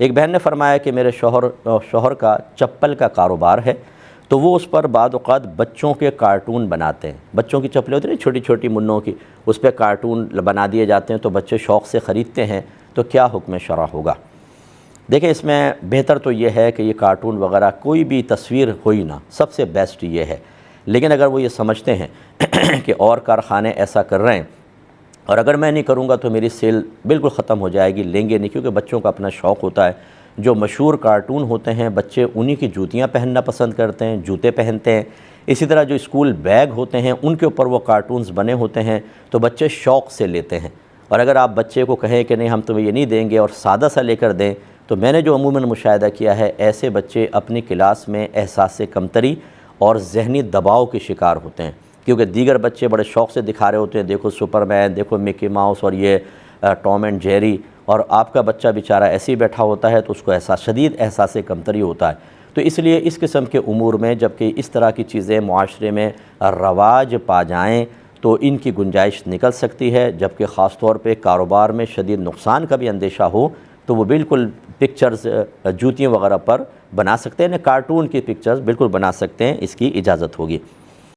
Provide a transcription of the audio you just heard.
एक बहन ने फरमाया कि मेरे शौहर का चप्पल का कारोबार है, तो वो उस पर बाद औक़ात बच्चों के कार्टून बनाते हैं। बच्चों की चप्पलें होती हैं छोटी छोटी मुन्नों की, उस पर कार्टून बना दिए जाते हैं, तो बच्चे शौक़ से ख़रीदते हैं। तो क्या हुक्म शरअ होगा? देखिए, इसमें बेहतर तो ये है कि ये कार्टून वग़ैरह कोई भी तस्वीर हो ही ना, सबसे बेस्ट ये है। लेकिन अगर वो ये समझते हैं कि और कारख़ाने ऐसा कर रहे हैं और अगर मैं नहीं करूँगा तो मेरी सेल बिल्कुल ख़त्म हो जाएगी, लेंगे नहीं, क्योंकि बच्चों का अपना शौक़ होता है। जो मशहूर कार्टून होते हैं, बच्चे उन्हीं की जूतियाँ पहनना पसंद करते हैं, जूते पहनते हैं। इसी तरह जो स्कूल बैग होते हैं उनके ऊपर वो कार्टून्स बने होते हैं, तो बच्चे शौक़ से लेते हैं। और अगर आप बच्चे को कहें कि नहीं हम तुम्हें ये नहीं देंगे और सादा सा लेकर दें, तो मैंने जो अमूमन मुशाहिदा किया है, ऐसे बच्चे अपनी क्लास में एहसास कमतरी और ज़हनी दबाव के शिकार होते हैं, क्योंकि दीगर बच्चे बड़े शौक़ से दिखा रहे होते हैं, देखो सुपरमैन, देखो मिकी माउस और ये टॉम एंड जेरी, और आपका बच्चा बेचारा ऐसे ही बैठा होता है, तो उसको शदीद एहसास कमतरी होता है। तो इसलिए इस किस्म के उमूर में जबकि इस तरह की चीज़ें मुआशरे में रवाज पा जाएँ तो इनकी गुंजाइश निकल सकती है, जबकि ख़ास तौर पे कारोबार में शदीद नुकसान का भी अंदेशा हो तो वो बिल्कुल पिक्चर्स जूतियों वगैरह पर बना सकते हैं, कार्टून की पिक्चर्स बिल्कुल बना सकते हैं, इसकी इजाज़त होगी।